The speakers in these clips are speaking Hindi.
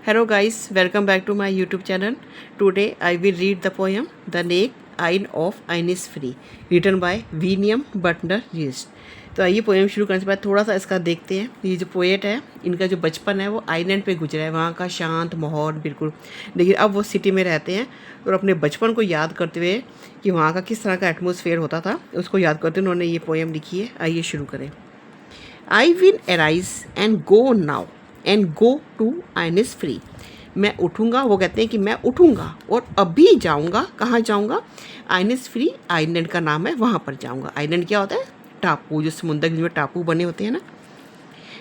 Hello guys, welcome back to my YouTube channel. Today I will read the poem The Naked Eye of Innisfree written by William Butler Yeats। तो आइए पोएम शुरू करने से पहले थोड़ा सा इसका देखते हैं। ये जो पोएट है इनका जो बचपन है वो आइलैंड पे गुजरा है, वहाँ का शांत माहौल बिल्कुल, लेकिन अब वो सिटी में रहते हैं और अपने बचपन को याद करते हुए कि वहाँ का किस तरह का एटमोसफेयर होता था उसको याद करते हुए उन्होंने ये पोएम लिखी है। आइए शुरू करें। I will arise and go now and go to Innisfree। मैं उठूँगा, वो कहते हैं कि मैं उठूँगा और अभी जाऊँगा। कहाँ जाऊँगा? Innisfree आइलैंड का नाम है, वहाँ पर जाऊँगा। आइलैंड क्या होता है? टापू, जो समुद्र में टापू बने होते हैं ना।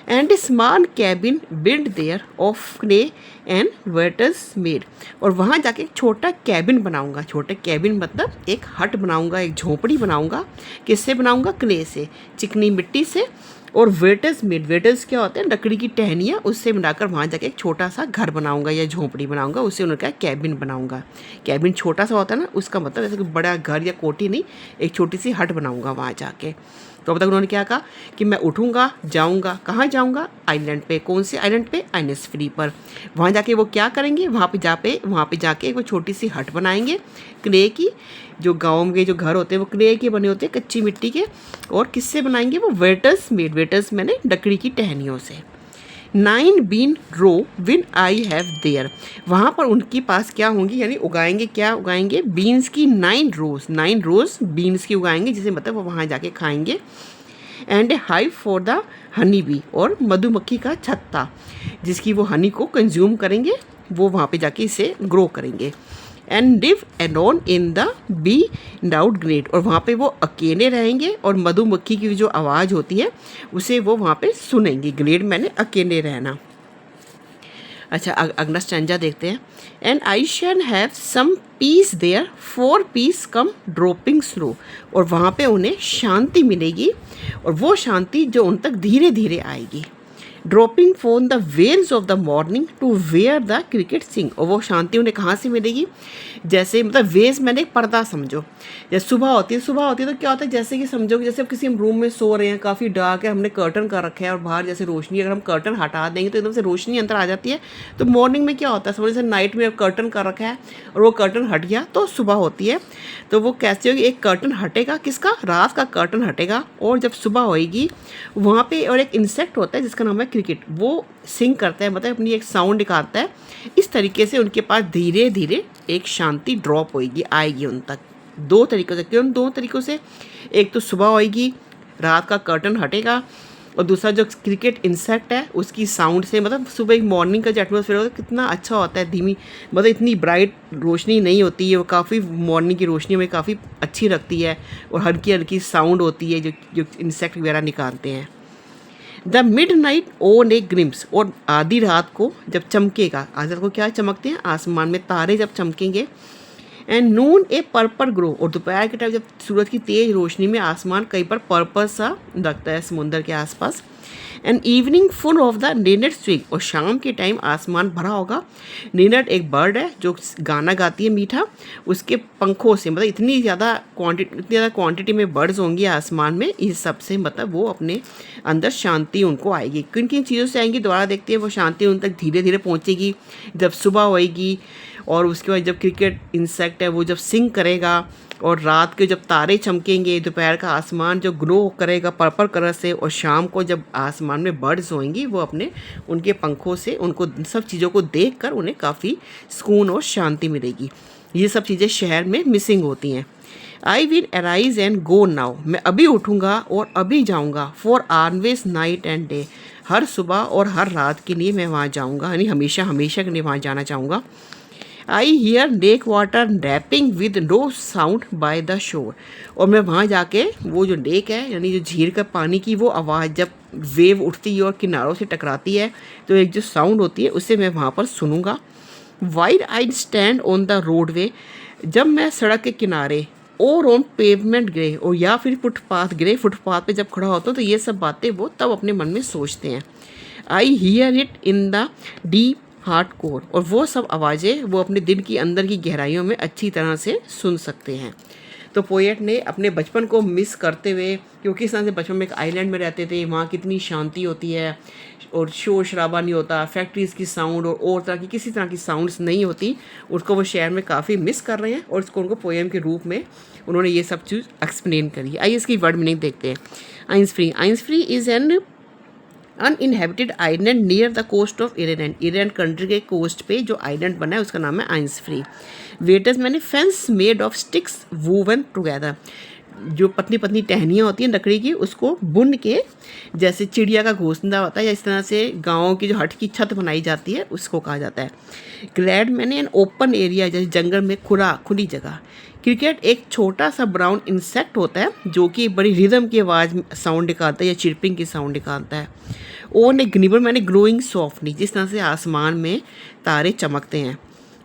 And small cabin build their of clay and waiters made. और वहाँ जाके एक छोटा कैबिन बनाऊँगा। छोटा कैबिन मतलब एक हट बनाऊँगा, एक झोंपड़ी बनाऊँगा। किससे बनाऊँगा? क्ले से, चिकनी मिट्टी से। और वेटर्स मेड, वेटर्स क्या होते हैं? लकड़ी की टहनियाँ, उससे बनाकर वहाँ जाके एक छोटा सा घर बनाऊँगा या झोंपड़ी बनाऊँगा। उससे उन्होंने कहा कैबिन बनाऊँगा। कैबिन छोटा सा होता है ना, उसका मतलब ऐसे कोई बड़ा घर या कोठी नहीं, एक छोटी सी हट बनाऊँगा वहाँ जाके। तो अब तक उन्होंने क्या कहा कि मैं उठूँगा, जाऊँगा। कहाँ जाऊँगा? आइलैंड पे। कौन से आइलैंड पे? Innisfree पर। वहाँ जाके वो क्या करेंगे? वहाँ पे जाके वो छोटी सी हट बनाएंगे क्ले की। जो गाँव में जो घर होते हैं वो क्ले के बने होते हैं, कच्ची मिट्टी के। और किससे बनाएंगे? वो वेटर्स मेड, वेटर्स मैंने लकड़ी की टहनियों से। 9 bean row will I have there. वहाँ पर उनके पास क्या होंगी, यानी उगाएंगे, क्या उगाएंगे? बीन्स की 9 रोज बीन्स की उगाएंगे, जिसे मतलब वो वहाँ जाके खाएंगे। And high for the honey bee, और मधुमक्खी का छत्ता जिसकी वो हनी को कंज्यूम करेंगे, वो वहाँ पे जाके इसे ग्रो करेंगे। And live alone in the bee doubt great, और वहाँ पे वो अकेले रहेंगे और मधुमक्खी की जो आवाज़ होती है उसे वो वहाँ पे सुनेंगे। ग्रेट मैंने अकेले रहना। अच्छा, अगला स्टैंजा देखते हैं। And I shall have some peace there, 4 peace come dropping slow. और वहाँ पे उन्हें शांति मिलेगी, और वो शांति जो उन तक धीरे धीरे आएगी। Dropping from the veils of the morning to where the cricket sing. और वो शांति उन्हें कहाँ से मिलेगी? जैसे मतलब वेज मैंने एक पर्दा समझो। जैसे सुबह होती है तो क्या होता है, जैसे कि समझो कि जैसे अब किसी हम रूम में सो रहे हैं, काफ़ी डार्क है, हमने कर्टन कर रखा है और बाहर जैसे रोशनी, अगर हम कर्टन हटा देंगे तो एकदम से रोशनी अंदर आ जाती है। तो मॉर्निंग में क्या होता है, समझो जैसे नाइट में कर्टन कर रखा है और वो कर्टन हट गया तो सुबह होती है। तो वो कैसे होगी? एक कर्टन हटेगा, किसका? रात का कर्टन हटेगा, और जब सुबह होएगी वहाँ पे, और एक इंसेक्ट होता है जिसका नाम है क्रिकेट, वो सिंग करता है, मतलब अपनी एक साउंड निकालता है। इस तरीके से उनके पास धीरे धीरे एक शांति ड्रॉप होएगी, आएगी उन तक। 2 तरीक़ों से। क्यों 2 तरीक़ों से? एक तो सुबह होएगी, रात का कर्टन हटेगा, और दूसरा जो क्रिकेट इंसेक्ट है उसकी साउंड से, मतलब सुबह एक मॉर्निंग का जो एटमोसफेयर होता है कितना अच्छा होता है, धीमी, मतलब इतनी ब्राइट रोशनी नहीं होती है, वो काफ़ी मॉर्निंग की रोशनी में काफ़ी अच्छी लगती है, और हल्की हल्की साउंड होती है जो इंसेक्ट वगैरह निकालते हैं। The mid night own A Grimes, और आधी रात को जब चमकेगा, आधी रात को क्या चमकते हैं? आसमान में तारे जब चमकेंगे। And noon a purple glow, और दोपहर के टाइम जब सूरज की तेज रोशनी में आसमान कहीं पर पर्पल सा लगता है समुंदर के आसपास। And evening full of the linnet's स्विंग, और शाम के टाइम आसमान भरा होगा। नीनट एक बर्ड है जो गाना गाती है मीठा, उसके पंखों से, मतलब इतनी ज़्यादा क्वांटिटी में बर्ड्स होंगी आसमान में, इस सब से मतलब वो अपने अंदर शांति उनको आएगी। किन किन चीज़ों से आएंगी दोबारा देखते हैं। वो शांति उन तक धीरे धीरे पहुँचेगी जब सुबह होएगी, और उसके बाद जब क्रिकेट इंसेक्ट है वो जब सिंग करेगा, और रात के जब तारे चमकेंगे, दोपहर का आसमान जो ग्लो करेगा पर्पल कलर से, और शाम को जब आसमान में बर्ड्स होंगी वो अपने उनके पंखों से उनको सब चीज़ों को देखकर उन्हें काफ़ी सुकून और शांति मिलेगी। ये सब चीज़ें शहर में मिसिंग होती हैं। I will arise and go now, मैं अभी उठूँगा और अभी जाऊँगा। For always night and day, हर सुबह और हर रात के लिए मैं वहाँ जाऊँगा, यानी हमेशा हमेशा के लिए वहाँ जाना चाहूँगा। I hear lake water lapping with no sound by the shore, और मैं वहाँ जाके वो जो लेक है, यानी जो झील का पानी की वो आवाज़ जब वेव उठती है और किनारों से टकराती है, तो एक जो साउंड होती है उसे मैं वहाँ पर सुनूंगा। While I stand on the roadway, जब मैं सड़क के किनारे, और ऑन पेवमेंट ग्रे, और या फिर फुटपाथ ग्रे, फुटपाथ पे जब खड़ा होता हूँ, तो ये सब बातें वो तब अपने मन में सोचते हैं। I hear it in the deep heart core, और वो सब आवाज़ें वो अपने दिल की अंदर की गहराइयों में अच्छी तरह से सुन सकते हैं। तो पोएट ने अपने बचपन को मिस करते हुए, क्योंकि इस तरह से बचपन में एक आइलैंड में रहते थे, वहाँ कितनी शांति होती है और शोर शराबा नहीं होता, फैक्ट्रीज़ की साउंड और तरह की किसी तरह की साउंड्स नहीं होती, उसको वो शहर में काफ़ी मिस कर रहे हैं और उसको उनको पोएम के रूप में उन्होंने ये सब चीज़ एक्सप्लेन करी। आइए इसकी वर्ड मीनिंग देखते हैं। Innisfree is an uninhabited island near the coast of Ireland. Ireland country के कोस्ट पे जो आइलैंड बना है उसका नाम है आइंस फ्री। वेटर्स मैंने fence made of sticks woven together. जो पतली पतली टहनियाँ होती हैं लकड़ी की, उसको बुन के, जैसे चिड़िया का घोंसला होता है या इस तरह से गाँव की जो हट की छत बनाई जाती है उसको कहा जाता है। ग्लैड मैंने एन ओपन एरिया, जैसे जंगल में खुली जगह। क्रिकेट एक छोटा सा ब्राउन इंसेक्ट होता है जो कि बड़ी रिदम की आवाज़ साउंड निकालता है या चिरपिंग की साउंड निकालता है। ओन ए ग्निबर मैंने ग्रोइंग सॉफ्टली, जिस तरह से आसमान में तारे चमकते हैं।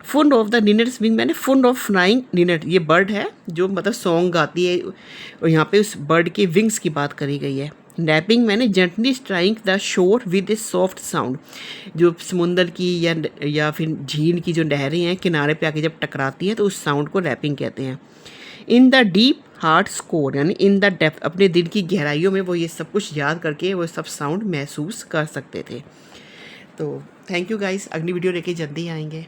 फुंड ऑफ द निनट्स विंग मैंने फुंड ऑफ फ्लाइंग निनट, ये बर्ड है जो मतलब सॉन्ग गाती है और यहाँ पे उस बर्ड के विंग्स की बात करी गई है। नैपिंग मैंने gently strike the shore with A soft sound, जो समुंदर की या फिर झील की जो लहरें हैं किनारे पे आके जब टकराती हैं तो उस साउंड को रैपिंग कहते हैं। In the deep heart score यानी इन द डेप्थ, अपने दिल की गहराइयों में वो ये सब कुछ याद करके वो सब साउंड महसूस कर सकते थे। तो थैंक यू गाइस, अगली वीडियो लेके जल्दी आएंगे।